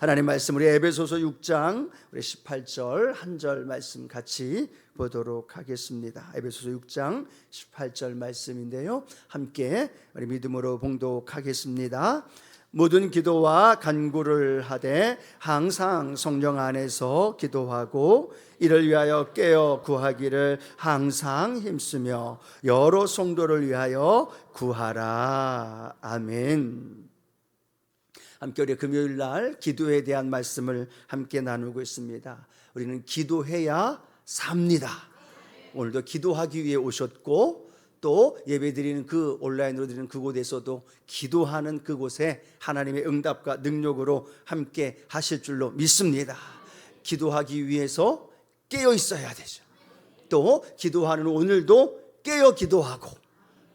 하나님 말씀 우리 에베소서 6장 우리 18절 한 절 말씀 같이 보도록 하겠습니다. 에베소서 6장 18절 말씀인데요, 함께 우리 믿음으로 봉독하겠습니다. 모든 기도와 간구를 하되 항상 성령 안에서 기도하고 이를 위하여 깨어 구하기를 항상 힘쓰며 여러 성도를 위하여 구하라. 아멘. 함께 우리 금요일 날 기도에 대한 말씀을 함께 나누고 있습니다. 우리는 기도해야 삽니다. 오늘도 기도하기 위해 오셨고, 또 예배드리는 그 온라인으로 드리는 그곳에서도 기도하는 그곳에 하나님의 응답과 능력으로 함께 하실 줄로 믿습니다. 기도하기 위해서 깨어 있어야 되죠. 또 기도하는 오늘도 깨어 기도하고,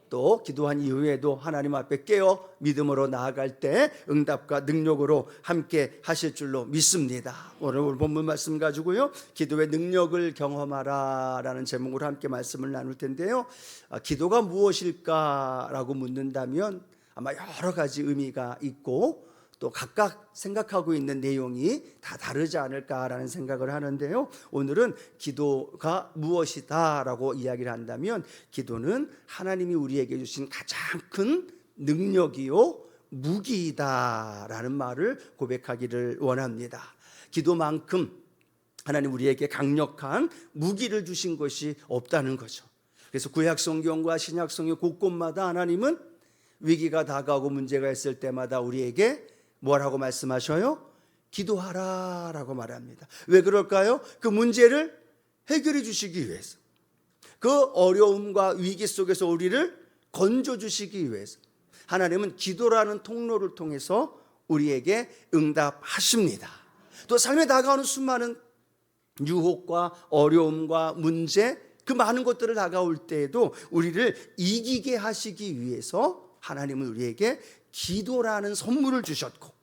또 기도한 이후에도 하나님 앞에 깨어 믿음으로 나아갈 때 응답과 능력으로 함께 하실 줄로 믿습니다. 오늘 본문 말씀 가지고요, 기도의 능력을 경험하라 라는 제목으로 함께 말씀을 나눌 텐데요, 기도가 무엇일까라고 묻는다면 아마 여러 가지 의미가 있고 또 각각 생각하고 있는 내용이 다 다르지 않을까라는 생각을 하는데요, 오늘은 기도가 무엇이다라고 이야기를 한다면 기도는 하나님이 우리에게 주신 가장 큰 능력이요 무기이다라는 말을 고백하기를 원합니다. 기도만큼 하나님 우리에게 강력한 무기를 주신 것이 없다는 거죠. 그래서 구약 성경과 신약 성경 곳곳마다 하나님은 위기가 다가오고 문제가 있을 때마다 우리에게 뭐라고 말씀하셔요? 기도하라 라고 말합니다. 왜 그럴까요? 그 문제를 해결해 주시기 위해서, 그 어려움과 위기 속에서 우리를 건져주시기 위해서 하나님은 기도라는 통로를 통해서 우리에게 응답하십니다. 또 삶에 다가오는 수많은 유혹과 어려움과 문제, 그 많은 것들을 다가올 때에도 우리를 이기게 하시기 위해서 하나님은 우리에게 기도라는 선물을 주셨고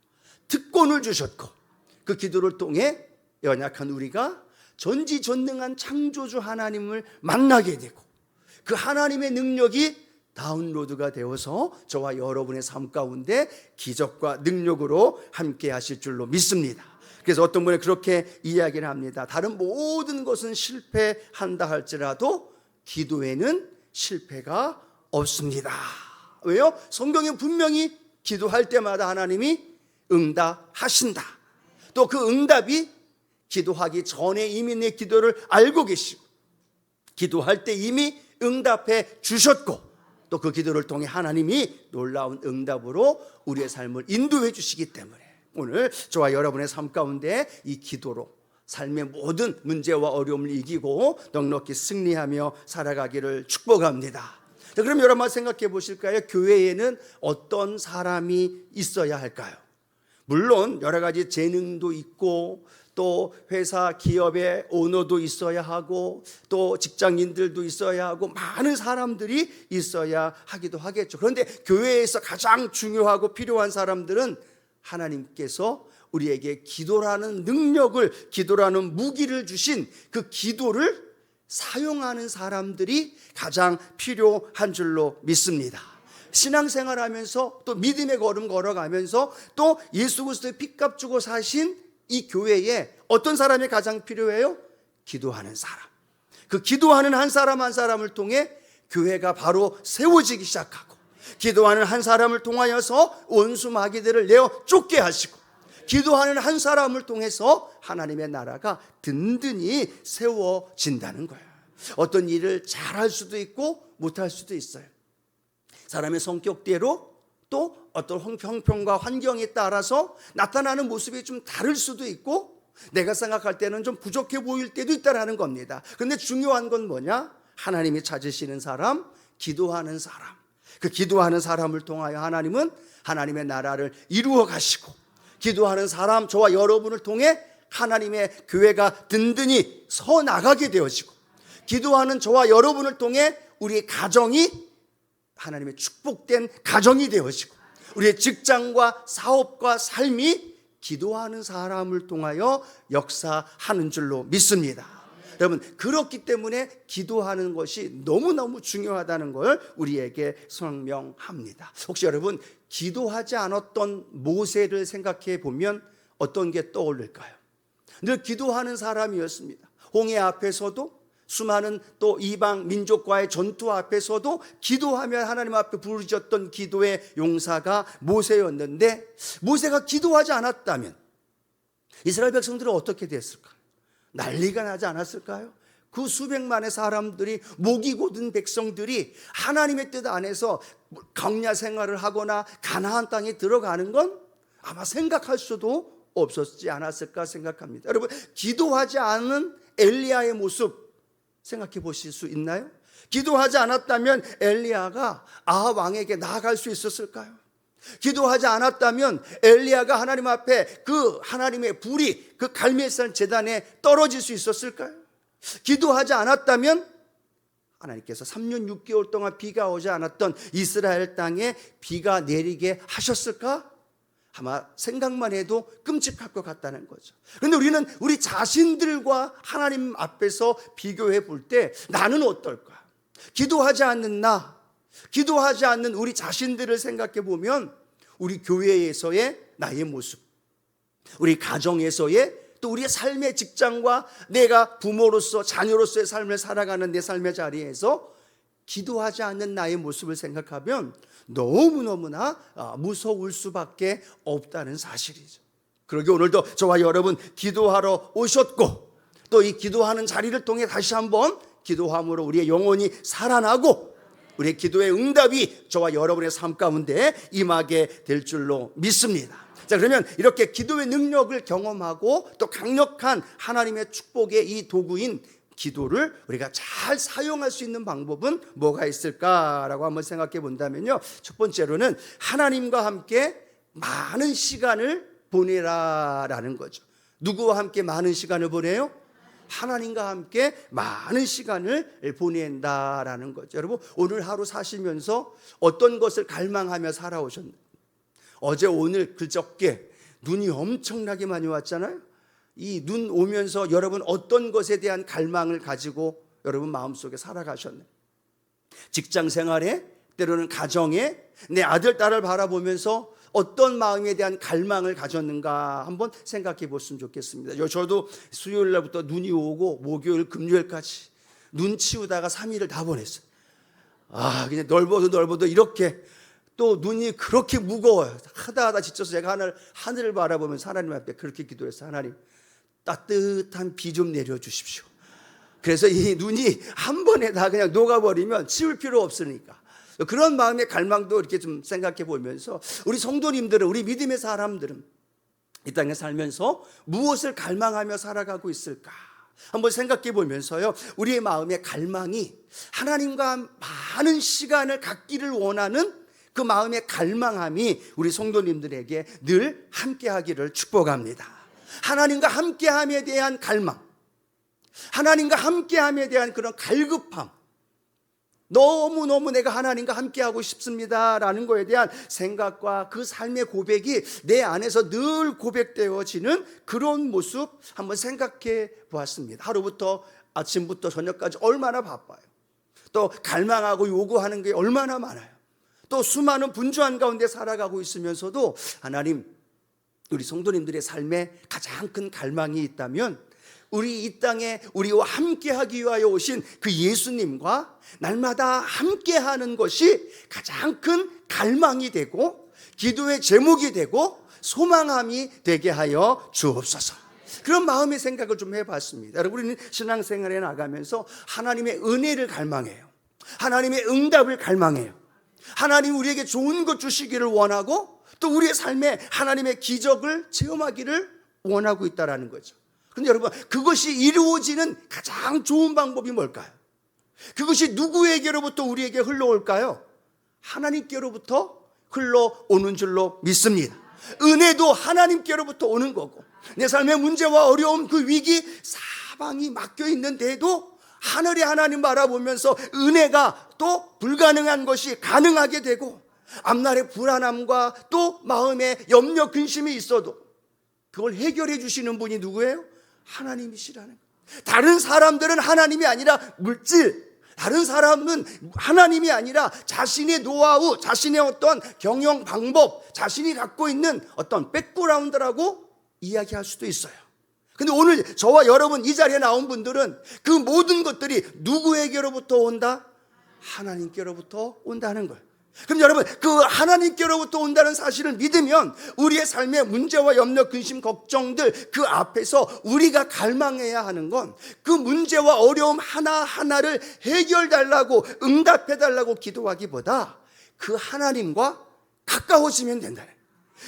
특권을 주셨고, 그 기도를 통해 연약한 우리가 전지전능한 창조주 하나님을 만나게 되고 그 하나님의 능력이 다운로드가 되어서 저와 여러분의 삶 가운데 기적과 능력으로 함께 하실 줄로 믿습니다. 그래서 어떤 분이 그렇게 이야기를 합니다. 다른 모든 것은 실패한다 할지라도 기도에는 실패가 없습니다. 왜요? 성경에 분명히 기도할 때마다 하나님이 응답하신다. 또 그 응답이 기도하기 전에 이미 내 기도를 알고 계시고, 기도할 때 이미 응답해 주셨고, 또 그 기도를 통해 하나님이 놀라운 응답으로 우리의 삶을 인도해 주시기 때문에 오늘 저와 여러분의 삶 가운데 이 기도로 삶의 모든 문제와 어려움을 이기고 넉넉히 승리하며 살아가기를 축복합니다. 자, 그럼 여러분 생각해 보실까요? 교회에는 어떤 사람이 있어야 할까요? 물론 여러 가지 재능도 있고, 또 회사 기업의 오너도 있어야 하고, 또 직장인들도 있어야 하고, 많은 사람들이 있어야 하기도 하겠죠. 그런데 교회에서 가장 중요하고 필요한 사람들은 하나님께서 우리에게 기도라는 능력을, 기도라는 무기를 주신 그 기도를 사용하는 사람들이 가장 필요한 줄로 믿습니다. 신앙생활하면서 또 믿음의 걸음 걸어가면서 또 예수 그리스도의 핏값 주고 사신 이 교회에 어떤 사람이 가장 필요해요? 기도하는 사람. 그 기도하는 한 사람 한 사람을 통해 교회가 바로 세워지기 시작하고, 기도하는 한 사람을 통하여서 원수 마귀들을 내어 쫓게 하시고, 기도하는 한 사람을 통해서 하나님의 나라가 든든히 세워진다는 거예요. 어떤 일을 잘할 수도 있고 못할 수도 있어요. 사람의 성격대로 또 어떤 형편과 환경에 따라서 나타나는 모습이 좀 다를 수도 있고, 내가 생각할 때는 좀 부족해 보일 때도 있다는 겁니다. 그런데 중요한 건 뭐냐? 하나님이 찾으시는 사람, 기도하는 사람. 그 기도하는 사람을 통하여 하나님은 하나님의 나라를 이루어 가시고, 기도하는 사람, 저와 여러분을 통해 하나님의 교회가 든든히 서 나가게 되어지고, 기도하는 저와 여러분을 통해 우리의 가정이 하나님의 축복된 가정이 되어지고, 우리의 직장과 사업과 삶이 기도하는 사람을 통하여 역사하는 줄로 믿습니다. 여러분, 그렇기 때문에 기도하는 것이 너무너무 중요하다는 걸 우리에게 설명합니다. 혹시 여러분 기도하지 않았던 모세를 생각해 보면 어떤 게 떠오를까요? 늘 기도하는 사람이었습니다. 홍해 앞에서도 수많은 또 이방 민족과의 전투 앞에서도 기도하며 하나님 앞에 부르짖었던 기도의 용사가 모세였는데, 모세가 기도하지 않았다면 이스라엘 백성들은 어떻게 됐을까요? 난리가 나지 않았을까요? 그 수백만의 사람들이, 목이 곧은 백성들이 하나님의 뜻 안에서 광야 생활을 하거나 가나안 땅에 들어가는 건 아마 생각할 수도 없었지 않았을까 생각합니다. 여러분, 기도하지 않은 엘리야의 모습 생각해 보실 수 있나요? 기도하지 않았다면 엘리야가 아합 왕에게 나아갈 수 있었을까요? 기도하지 않았다면 엘리야가 하나님 앞에 그 하나님의 불이 그 갈멜산 제단에 떨어질 수 있었을까요? 기도하지 않았다면 하나님께서 3년 6개월 동안 비가 오지 않았던 이스라엘 땅에 비가 내리게 하셨을까? 아마 생각만 해도 끔찍할 것 같다는 거죠. 그런데 우리는 우리 자신들과 하나님 앞에서 비교해 볼 때 나는 어떨까? 기도하지 않는 나, 기도하지 않는 우리 자신들을 생각해 보면 우리 교회에서의 나의 모습, 우리 가정에서의, 또 우리의 삶의 직장과 내가 부모로서 자녀로서의 삶을 살아가는 내 삶의 자리에서 기도하지 않는 나의 모습을 생각하면 너무너무나 무서울 수밖에 없다는 사실이죠. 그러게 오늘도 저와 여러분 기도하러 오셨고, 또 이 기도하는 자리를 통해 다시 한번 기도함으로 우리의 영혼이 살아나고 우리의 기도의 응답이 저와 여러분의 삶 가운데 임하게 될 줄로 믿습니다. 자, 그러면 이렇게 기도의 능력을 경험하고 또 강력한 하나님의 축복의 이 도구인 기도를 우리가 잘 사용할 수 있는 방법은 뭐가 있을까라고 한번 생각해 본다면요, 첫 번째로는 하나님과 함께 많은 시간을 보내라라는 거죠. 누구와 함께 많은 시간을 보내요? 하나님과 함께 많은 시간을 보낸다라는 거죠. 여러분, 오늘 하루 사시면서 어떤 것을 갈망하며 살아오셨나요? 어제 오늘 그저께 눈이 엄청나게 많이 왔잖아요. 이 눈 오면서 여러분 어떤 것에 대한 갈망을 가지고 여러분 마음속에 살아가셨나요? 직장 생활에, 때로는 가정에 내 아들 딸을 바라보면서 어떤 마음에 대한 갈망을 가졌는가 한번 생각해 보시면 좋겠습니다. 저도 수요일 날부터 눈이 오고 목요일 금요일까지 눈 치우다가 3일을 다 보냈어요. 그냥 넓어도 이렇게 또 눈이 그렇게 무거워요. 하다 지쳐서 제가 하늘을 바라보면서 하나님 앞에 그렇게 기도했어요. 하나님, 따뜻한 비 좀 내려주십시오. 그래서 이 눈이 한 번에 다 그냥 녹아버리면 치울 필요 없으니까. 그런 마음의 갈망도 이렇게 좀 생각해 보면서 우리 성도님들은, 우리 믿음의 사람들은 이 땅에 살면서 무엇을 갈망하며 살아가고 있을까 한번 생각해 보면서요, 우리의 마음의 갈망이 하나님과 많은 시간을 갖기를 원하는 그 마음의 갈망함이 우리 성도님들에게 늘 함께하기를 축복합니다. 하나님과 함께함에 대한 갈망, 하나님과 함께함에 대한 그런 갈급함, 너무너무 내가 하나님과 함께하고 싶습니다라는 거에 대한 생각과 그 삶의 고백이 내 안에서 늘 고백되어지는 그런 모습 한번 생각해 보았습니다. 하루부터 아침부터 저녁까지 얼마나 바빠요. 또 갈망하고 요구하는 게 얼마나 많아요. 또 수많은 분주한 가운데 살아가고 있으면서도 하나님, 우리 성도님들의 삶에 가장 큰 갈망이 있다면 우리 이 땅에 우리와 함께하기 위하여 오신 그 예수님과 날마다 함께하는 것이 가장 큰 갈망이 되고 기도의 제목이 되고 소망함이 되게 하여 주옵소서. 그런 마음의 생각을 좀 해봤습니다. 여러분, 우리는 신앙생활에 나가면서 하나님의 은혜를 갈망해요. 하나님의 응답을 갈망해요. 하나님 우리에게 좋은 것 주시기를 원하고 또 우리의 삶에 하나님의 기적을 체험하기를 원하고 있다는 거죠. 그런데 여러분, 그것이 이루어지는 가장 좋은 방법이 뭘까요? 그것이 누구에게로부터 우리에게 흘러올까요? 하나님께로부터 흘러오는 줄로 믿습니다. 은혜도 하나님께로부터 오는 거고, 내 삶의 문제와 어려움, 그 위기, 사방이 막혀 있는데도 하늘의 하나님 바라보면서 은혜가 또 불가능한 것이 가능하게 되고, 앞날의 불안함과 또 마음의 염려, 근심이 있어도 그걸 해결해 주시는 분이 누구예요? 하나님이시라는 거예요. 다른 사람들은 하나님이 아니라 물질, 다른 사람은 하나님이 아니라 자신의 노하우, 자신의 어떤 경영 방법, 자신이 갖고 있는 어떤 백그라운드라고 이야기할 수도 있어요. 근데 오늘 저와 여러분 이 자리에 나온 분들은 그 모든 것들이 누구에게로부터 온다? 하나님께로부터 온다는 거예요. 그럼 여러분, 그 하나님께로부터 온다는 사실을 믿으면 우리의 삶의 문제와 염려, 근심, 걱정들 그 앞에서 우리가 갈망해야 하는 건 그 문제와 어려움 하나하나를 해결달라고, 응답해달라고 기도하기보다 그 하나님과 가까워지면 된다는,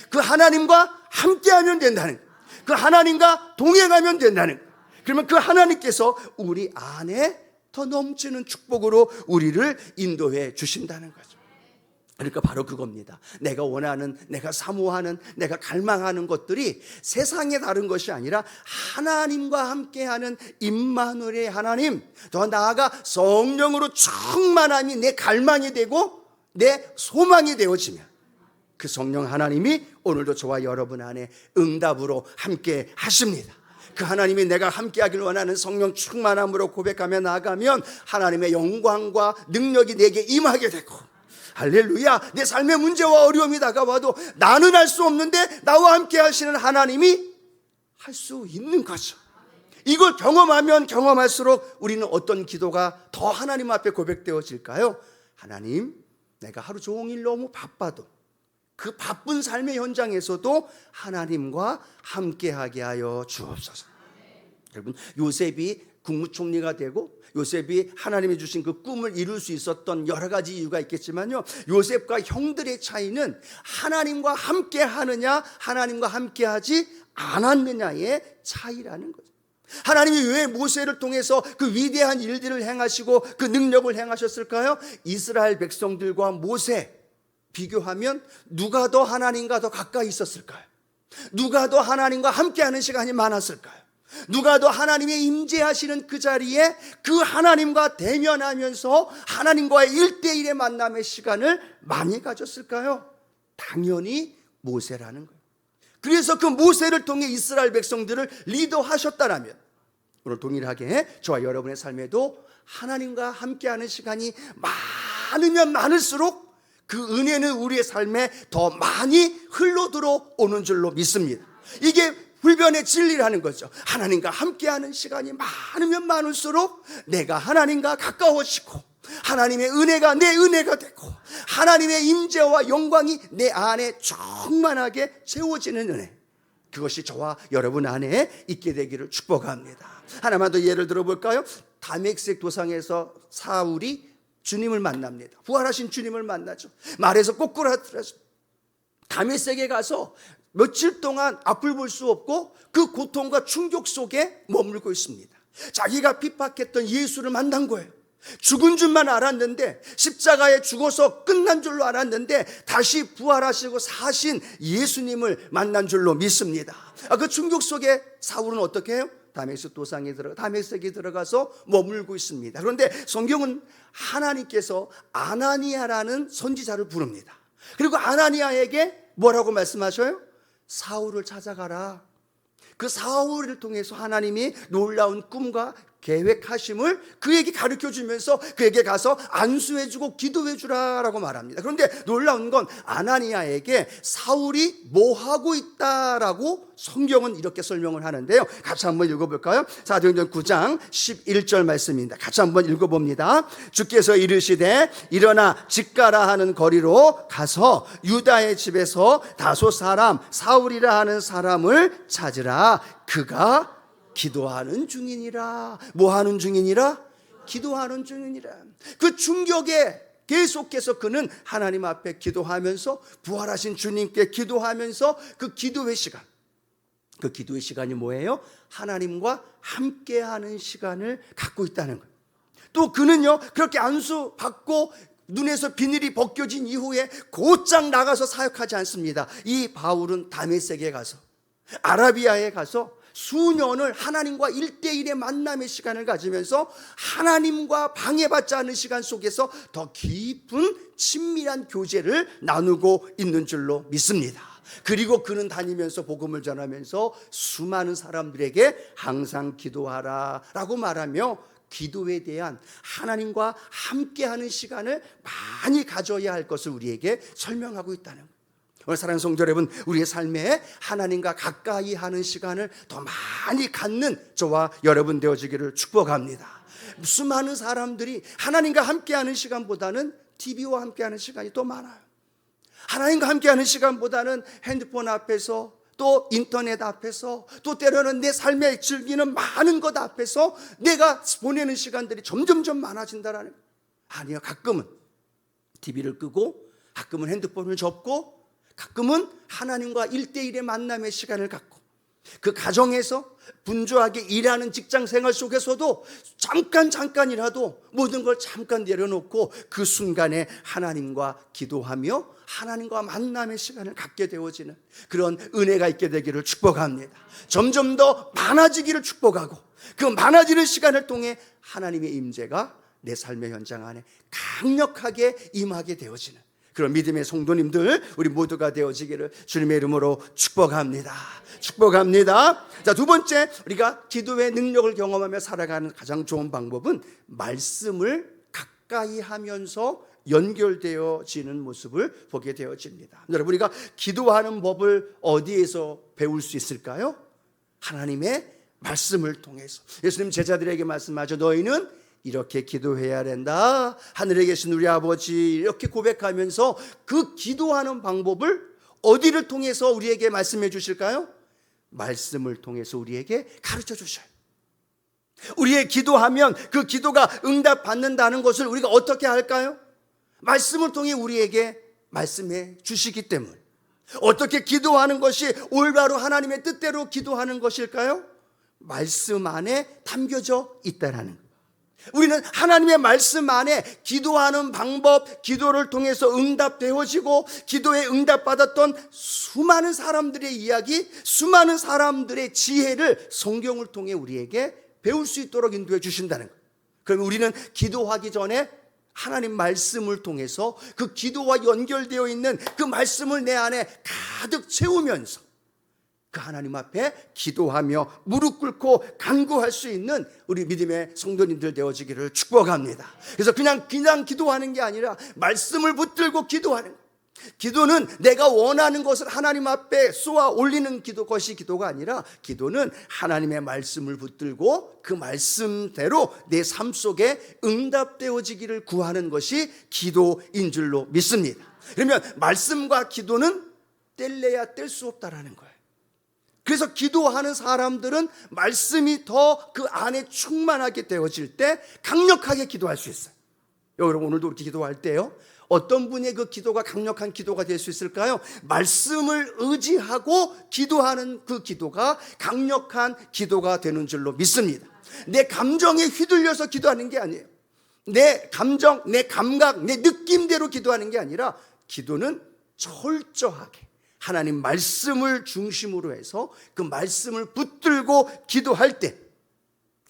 그 하나님과 함께하면 된다는, 그 하나님과 동행하면 된다는, 그러면 그 하나님께서 우리 안에 더 넘치는 축복으로 우리를 인도해 주신다는 거죠. 그러니까 바로 그겁니다. 내가 원하는, 내가 사모하는, 내가 갈망하는 것들이 세상에 다른 것이 아니라 하나님과 함께하는 임마누엘의 하나님, 더 나아가 성령으로 충만함이 내 갈망이 되고 내 소망이 되어지면 그 성령 하나님이 오늘도 저와 여러분 안에 응답으로 함께 하십니다. 그 하나님이 내가 함께하길 원하는 성령 충만함으로 고백하며 나아가면 하나님의 영광과 능력이 내게 임하게 되고, 할렐루야, 내 삶의 문제와 어려움이 다가와도 나는 할 수 없는데 나와 함께 하시는 하나님이 할 수 있는 거죠. 이걸 경험하면 경험할수록 우리는 어떤 기도가 더 하나님 앞에 고백되어질까요? 하나님, 내가 하루 종일 너무 바빠도 그 바쁜 삶의 현장에서도 하나님과 함께하게 하여 주옵소서. 여러분, 요셉이 국무총리가 되고 요셉이 하나님이 주신 그 꿈을 이룰 수 있었던 여러 가지 이유가 있겠지만요, 요셉과 형들의 차이는 하나님과 함께 하느냐 하나님과 함께 하지 않았느냐의 차이라는 거죠. 하나님이 왜 모세를 통해서 그 위대한 일들을 행하시고 그 능력을 행하셨을까요? 이스라엘 백성들과 모세 비교하면 누가 더 하나님과 더 가까이 있었을까요? 누가 더 하나님과 함께하는 시간이 많았을까요? 누가 더 하나님의 임재하시는 그 자리에 그 하나님과 대면하면서 하나님과의 1대1의 만남의 시간을 많이 가졌을까요? 당연히 모세라는 거예요. 그래서 그 모세를 통해 이스라엘 백성들을 리더하셨다라면 오늘 동일하게 저와 여러분의 삶에도 하나님과 함께하는 시간이 많으면 많을수록 그 은혜는 우리의 삶에 더 많이 흘러들어오는 줄로 믿습니다. 이게 불변의 진리라는 거죠. 하나님과 함께하는 시간이 많으면 많을수록 내가 하나님과 가까워지고 하나님의 은혜가 내 은혜가 되고 하나님의 임재와 영광이 내 안에 충만하게 채워지는 은혜, 그것이 저와 여러분 안에 있게 되기를 축복합니다. 하나만 더 예를 들어볼까요? 다메섹 도상에서 사울이 주님을 만납니다. 부활하신 주님을 만나죠. 말에서 거꾸로 하더라도 다메섹에 가서 며칠 동안 앞을 볼 수 없고 그 고통과 충격 속에 머물고 있습니다. 자기가 핍박했던 예수를 만난 거예요. 죽은 줄만 알았는데, 십자가에 죽어서 끝난 줄로 알았는데 다시 부활하시고 사신 예수님을 만난 줄로 믿습니다. 그 충격 속에 사울은 어떻게 해요? 다메섹에 들어가서 머물고 있습니다. 그런데 성경은 하나님께서 아나니아라는 선지자를 부릅니다. 그리고 아나니아에게 뭐라고 말씀하셔요? 사울을 찾아가라. 그 사울을 통해서 하나님이 놀라운 꿈과 계획하심을 그에게 가르쳐주면서 그에게 가서 안수해주고 기도해주라라고 말합니다. 그런데 놀라운 건 아나니아에게 사울이 뭐하고 있다라고 성경은 이렇게 설명을 하는데요, 같이 한번 읽어볼까요? 사도행전 9장 11절 말씀입니다. 같이 한번 읽어봅니다. 주께서 이르시되 일어나 직가라 하는 거리로 가서 유다의 집에서 다소 사람 사울이라 하는 사람을 찾으라. 그가 기도하는 중이니라. 뭐 하는 중이니라? 기도하는 중이니라. 그 충격에 계속해서 그는 하나님 앞에 기도하면서 부활하신 주님께 기도하면서 그 기도의 시간, 그 기도의 시간이 뭐예요? 하나님과 함께하는 시간을 갖고 있다는 거예요. 또 그는요, 그렇게 안수 받고 눈에서 비늘이 벗겨진 이후에 곧장 나가서 사역하지 않습니다. 이 바울은 다메섹에 가서, 아라비아에 가서 수년을 하나님과 1대1의 만남의 시간을 가지면서 하나님과 방해받지 않은 시간 속에서 더 깊은 친밀한 교제를 나누고 있는 줄로 믿습니다. 그리고 그는 다니면서 복음을 전하면서 수많은 사람들에게 항상 기도하라 라고 말하며 기도에 대한 하나님과 함께하는 시간을 많이 가져야 할 것을 우리에게 설명하고 있다는 거예요. 오늘 사랑하는 성도 여러분, 우리의 삶에 하나님과 가까이 하는 시간을 더 많이 갖는 저와 여러분 되어지기를 축복합니다. 수많은 사람들이 하나님과 함께하는 시간보다는 TV와 함께하는 시간이 더 많아요. 하나님과 함께하는 시간보다는 핸드폰 앞에서, 또 인터넷 앞에서, 또 때로는 내 삶에 즐기는 많은 것 앞에서 내가 보내는 시간들이 점점점 많아진다라는 거예요. 아니요, 가끔은 TV를 끄고, 가끔은 핸드폰을 접고, 가끔은 하나님과 1대1의 만남의 시간을 갖고, 그 가정에서 분주하게 일하는 직장 생활 속에서도 잠깐이라도 모든 걸 잠깐 내려놓고 그 순간에 하나님과 기도하며 하나님과 만남의 시간을 갖게 되어지는 그런 은혜가 있게 되기를 축복합니다. 점점 더 많아지기를 축복하고, 그 많아지는 시간을 통해 하나님의 임재가 내 삶의 현장 안에 강력하게 임하게 되어지는 그런 믿음의 성도님들, 우리 모두가 되어지기를 주님의 이름으로 축복합니다. 축복합니다. 자, 두 번째, 우리가 기도의 능력을 경험하며 살아가는 가장 좋은 방법은 말씀을 가까이 하면서 연결되어지는 모습을 보게 되어집니다. 여러분, 우리가 기도하는 법을 어디에서 배울 수 있을까요? 하나님의 말씀을 통해서. 예수님 제자들에게 말씀하죠. 너희는 이렇게 기도해야 된다. 하늘에 계신 우리 아버지, 이렇게 고백하면서 그 기도하는 방법을 어디를 통해서 우리에게 말씀해 주실까요? 말씀을 통해서 우리에게 가르쳐 주셔요. 우리의 기도하면 그 기도가 응답받는다는 것을 우리가 어떻게 할까요? 말씀을 통해 우리에게 말씀해 주시기 때문에. 어떻게 기도하는 것이 올바로 하나님의 뜻대로 기도하는 것일까요? 말씀 안에 담겨져 있다라는 거예요. 우리는 하나님의 말씀 안에 기도하는 방법, 기도를 통해서 응답되어지고 기도에 응답받았던 수많은 사람들의 이야기, 수많은 사람들의 지혜를 성경을 통해 우리에게 배울 수 있도록 인도해 주신다는 거예요. 그럼 우리는 기도하기 전에 하나님 말씀을 통해서 그 기도와 연결되어 있는 그 말씀을 내 안에 가득 채우면서 그 하나님 앞에 기도하며 무릎 꿇고 간구할 수 있는 우리 믿음의 성도님들 되어지기를 축복합니다. 그래서 그냥 기도하는 게 아니라 말씀을 붙들고 기도하는 거예요. 기도는 내가 원하는 것을 하나님 앞에 쏘아 올리는 것이 기도가 아니라, 기도는 하나님의 말씀을 붙들고 그 말씀대로 내 삶 속에 응답되어지기를 구하는 것이 기도인 줄로 믿습니다. 그러면 말씀과 기도는 뗄래야 뗄 수 없다라는 거예요. 그래서 기도하는 사람들은 말씀이 더 그 안에 충만하게 되어질 때 강력하게 기도할 수 있어요. 여러분, 오늘도 이렇게 기도할 때요, 어떤 분의 그 기도가 강력한 기도가 될 수 있을까요? 말씀을 의지하고 기도하는 그 기도가 강력한 기도가 되는 줄로 믿습니다. 내 감정에 휘둘려서 기도하는 게 아니에요. 내 감정, 내 감각, 내 느낌대로 기도하는 게 아니라, 기도는 철저하게 하나님 말씀을 중심으로 해서 그 말씀을 붙들고 기도할 때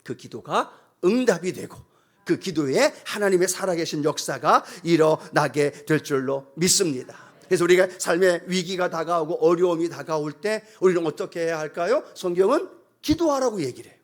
그 기도가 응답이 되고 그 기도에 하나님의 살아계신 역사가 일어나게 될 줄로 믿습니다. 그래서 우리가 삶의 위기가 다가오고 어려움이 다가올 때 우리는 어떻게 해야 할까요? 성경은 기도하라고 얘기를 해요.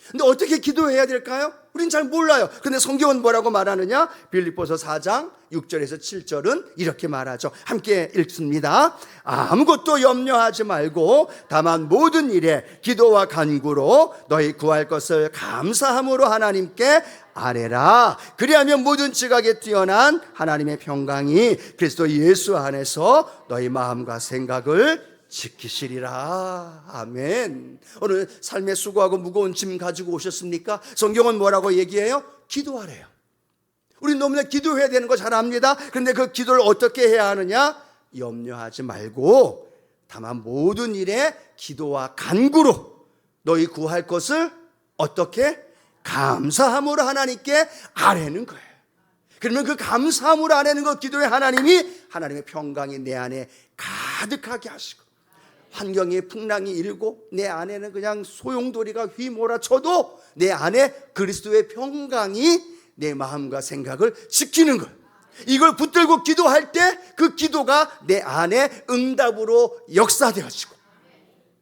근데 어떻게 기도해야 될까요? 우린 잘 몰라요. 근데 성경은 뭐라고 말하느냐? 빌립보서 4장 6절에서 7절은 이렇게 말하죠. 함께 읽습니다. 아무것도 염려하지 말고 다만 모든 일에 기도와 간구로 너희 구할 것을 감사함으로 하나님께 아뢰라. 그리하면 모든 지각에 뛰어난 하나님의 평강이 그리스도 예수 안에서 너희 마음과 생각을 지키시리라. 아멘. 오늘 삶에 수고하고 무거운 짐 가지고 오셨습니까? 성경은 뭐라고 얘기해요? 기도하래요. 우리 너무나 기도해야 되는 거 잘 압니다. 그런데 그 기도를 어떻게 해야 하느냐? 염려하지 말고 다만 모든 일에 기도와 간구로 너희 구할 것을 어떻게? 감사함으로 하나님께 아뢰는 거예요. 그러면 그 감사함으로 아뢰는 것, 기도에 하나님이 하나님의 평강이 내 안에 가득하게 하시고, 환경의 풍랑이 일고 내 안에는 그냥 소용돌이가 휘몰아쳐도 내 안에 그리스도의 평강이 내 마음과 생각을 지키는 것, 이걸 붙들고 기도할 때 그 기도가 내 안에 응답으로 역사되어지고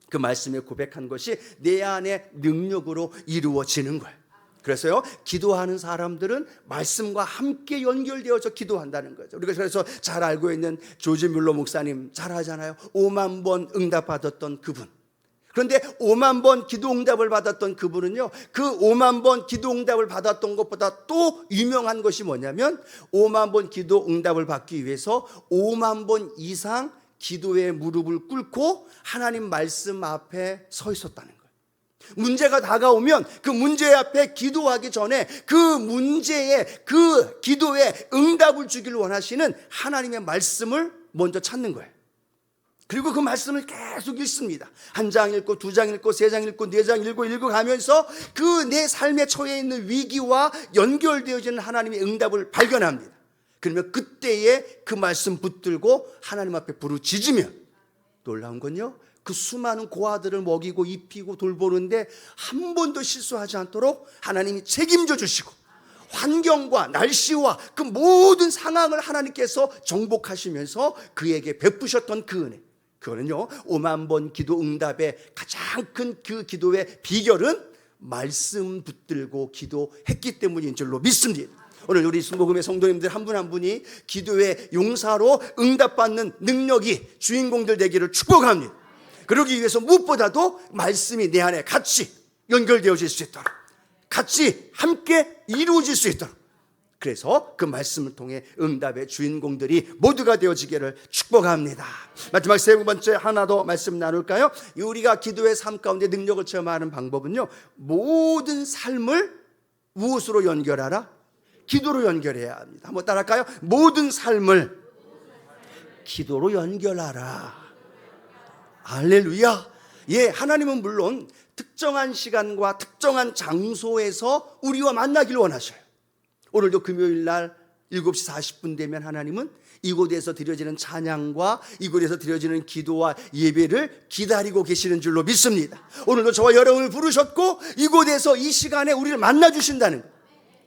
그 말씀에 고백한 것이 내 안에 능력으로 이루어지는 거예요. 그래서요, 기도하는 사람들은 말씀과 함께 연결되어서 기도한다는 거죠. 우리가 그래서 잘 알고 있는 조지 뮬러 목사님 잘 하잖아요. 5만 번 응답받았던 그분. 그런데 5만 번 기도 응답을 받았던 그분은요, 그 5만 번 기도 응답을 받았던 것보다 또 유명한 것이 뭐냐면 5만 번 기도 응답을 받기 위해서 5만 번 이상 기도의 무릎을 꿇고 하나님 말씀 앞에 서 있었다는 거예요. 문제가 다가오면 그 문제 앞에 기도하기 전에 그 문제에, 그 기도에 응답을 주기를 원하시는 하나님의 말씀을 먼저 찾는 거예요. 그리고 그 말씀을 계속 읽습니다. 한 장 읽고, 두 장 읽고, 세 장 읽고, 네 장 읽어가면서 그 내 삶에 처해 있는 위기와 연결되어지는 하나님의 응답을 발견합니다. 그러면 그때에 그 말씀 붙들고 하나님 앞에 부르짖으면, 놀라운 건요, 그 수많은 고아들을 먹이고 입히고 돌보는데 한 번도 실수하지 않도록 하나님이 책임져 주시고, 환경과 날씨와 그 모든 상황을 하나님께서 정복하시면서 그에게 베푸셨던 그 은혜, 그거는요, 5만 번 기도 응답의 가장 큰 그 기도의 비결은 말씀 붙들고 기도했기 때문인 줄로 믿습니다. 오늘 우리 순복음의 성도님들 한 분 한 분이 기도의 용사로 응답받는 능력이 주인공들 되기를 축복합니다. 그러기 위해서 무엇보다도 말씀이 내 안에 같이 연결되어질 수 있도록, 같이 함께 이루어질 수 있도록, 그래서 그 말씀을 통해 응답의 주인공들이 모두가 되어지기를 축복합니다. 마지막 세 번째 하나 더 말씀 나눌까요? 우리가 기도의 삶 가운데 능력을 체험하는 방법은요, 모든 삶을 무엇으로 연결하라? 기도로 연결해야 합니다. 한번 따라할까요? 모든 삶을 기도로 연결하라. 할렐루야. 예, 하나님은 물론 특정한 시간과 특정한 장소에서 우리와 만나기를 원하셔요. 오늘도 금요일 날 7시 40분 되면 하나님은 이곳에서 드려지는 찬양과 이곳에서 드려지는 기도와 예배를 기다리고 계시는 줄로 믿습니다. 오늘도 저와 여러분을 부르셨고 이곳에서 이 시간에 우리를 만나 주신다는 거예요.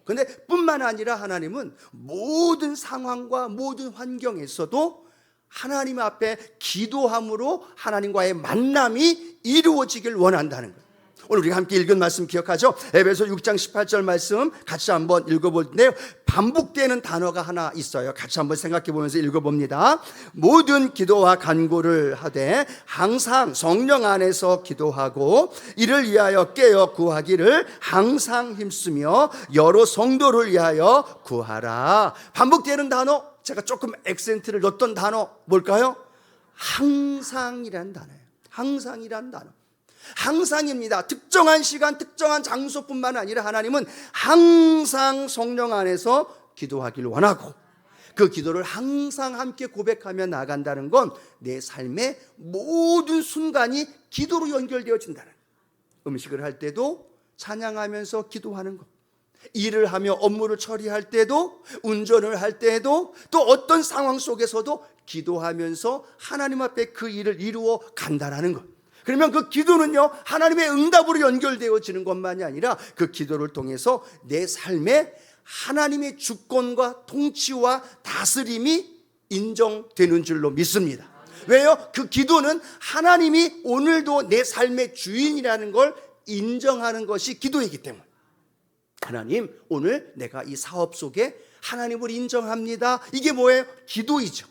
그런데 뿐만 아니라 하나님은 모든 상황과 모든 환경에서도 하나님 앞에 기도함으로 하나님과의 만남이 이루어지길 원한다는 거예요. 오늘 우리가 함께 읽은 말씀 기억하죠? 에베소 6장 18절 말씀 같이 한번 읽어볼텐데요, 반복되는 단어가 하나 있어요. 같이 한번 생각해 보면서 읽어봅니다. 모든 기도와 간구를 하되 항상 성령 안에서 기도하고 이를 위하여 깨어 구하기를 항상 힘쓰며 여러 성도를 위하여 구하라. 반복되는 단어, 제가 조금 액센트를 넣었던 단어 뭘까요? 항상이라는 단어예요. 항상이라는 단어. 항상입니다. 특정한 시간, 특정한 장소뿐만 아니라 하나님은 항상 성령 안에서 기도하기를 원하고 그 기도를 항상 함께 고백하며 나간다는 건 내 삶의 모든 순간이 기도로 연결되어진다는 거예요. 음식을 할 때도 찬양하면서 기도하는 것, 일을 하며 업무를 처리할 때도, 운전을 할 때도, 또 어떤 상황 속에서도 기도하면서 하나님 앞에 그 일을 이루어 간다는 것. 그러면 그 기도는요, 하나님의 응답으로 연결되어지는 것만이 아니라 그 기도를 통해서 내 삶에 하나님의 주권과 통치와 다스림이 인정되는 줄로 믿습니다. 왜요? 그 기도는 하나님이 오늘도 내 삶의 주인이라는 걸 인정하는 것이 기도이기 때문에, 하나님, 오늘 내가 이 사업 속에 하나님을 인정합니다. 이게 뭐예요? 기도이죠.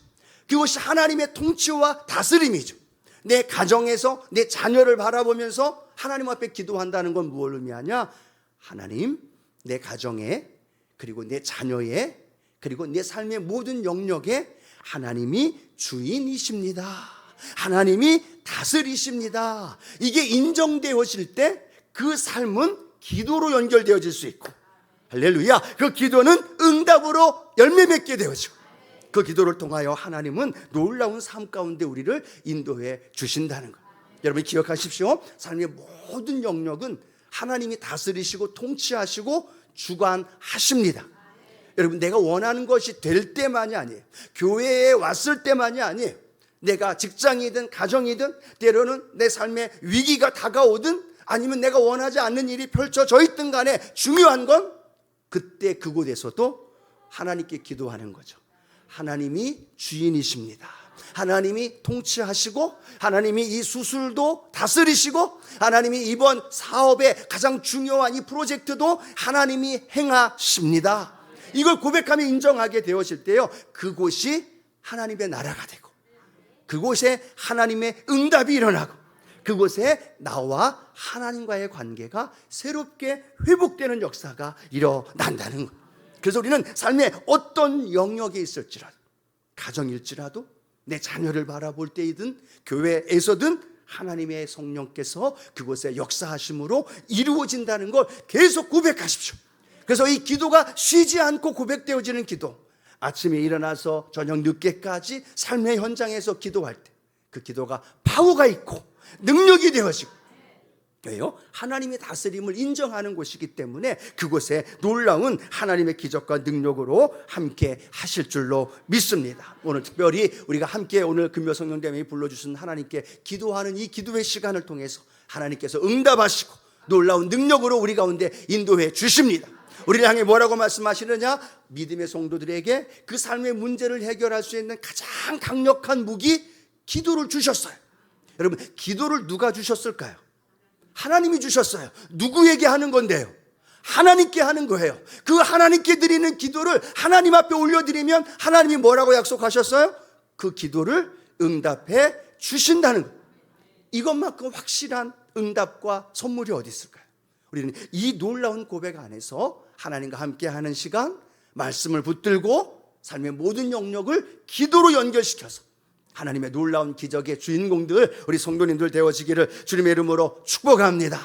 그것이 하나님의 통치와 다스림이죠. 내 가정에서 내 자녀를 바라보면서 하나님 앞에 기도한다는 건 무엇을 의미하냐? 하나님, 내 가정에, 그리고 내 자녀에, 그리고 내 삶의 모든 영역에 하나님이 주인이십니다. 하나님이 다스리십니다. 이게 인정되어질 때 그 삶은 기도로 연결되어질 수 있고, 할렐루야, 그 기도는 응답으로 열매 맺게 되어지고, 그 기도를 통하여 하나님은 놀라운 삶 가운데 우리를 인도해 주신다는 거예요. 여러분 기억하십시오. 삶의 모든 영역은 하나님이 다스리시고 통치하시고 주관하십니다. 여러분, 내가 원하는 것이 될 때만이 아니에요. 교회에 왔을 때만이 아니에요. 내가 직장이든 가정이든 때로는 내 삶에 위기가 다가오든 아니면 내가 원하지 않는 일이 펼쳐져 있든 간에 중요한 건 그때 그곳에서도 하나님께 기도하는 거죠. 하나님이 주인이십니다. 하나님이 통치하시고 하나님이 이 수술도 다스리시고 하나님이 이번 사업의 가장 중요한 이 프로젝트도 하나님이 행하십니다. 이걸 고백하며 인정하게 되어질 때요, 그곳이 하나님의 나라가 되고 그곳에 하나님의 응답이 일어나고 그곳에 나와 하나님과의 관계가 새롭게 회복되는 역사가 일어난다는 것. 그래서 우리는 삶의 어떤 영역에 있을지라도, 가정일지라도, 내 자녀를 바라볼 때이든 교회에서든 하나님의 성령께서 그곳에 역사하심으로 이루어진다는 걸 계속 고백하십시오. 그래서 이 기도가 쉬지 않고 고백되어지는 기도, 아침에 일어나서 저녁 늦게까지 삶의 현장에서 기도할 때 그 기도가 파워가 있고 능력이 되어지고, 왜요? 하나님의 다스림을 인정하는 곳이기 때문에 그곳에 놀라운 하나님의 기적과 능력으로 함께 하실 줄로 믿습니다. 오늘 특별히 우리가 함께 오늘 금요성령대회에 불러주신 하나님께 기도하는 이 기도의 시간을 통해서 하나님께서 응답하시고 놀라운 능력으로 우리 가운데 인도해 주십니다. 우리를 향해 뭐라고 말씀하시느냐? 믿음의 성도들에게 그 삶의 문제를 해결할 수 있는 가장 강력한 무기, 기도를 주셨어요. 여러분, 기도를 누가 주셨을까요? 하나님이 주셨어요. 누구에게 하는 건데요? 하나님께 하는 거예요. 그 하나님께 드리는 기도를 하나님 앞에 올려드리면 하나님이 뭐라고 약속하셨어요? 그 기도를 응답해 주신다는 거예요. 이것만큼 확실한 응답과 선물이 어디 있을까요? 우리는 이 놀라운 고백 안에서 하나님과 함께하는 시간, 말씀을 붙들고 삶의 모든 영역을 기도로 연결시켜서 하나님의 놀라운 기적의 주인공들, 우리 성도님들 되어지기를 주님의 이름으로 축복합니다.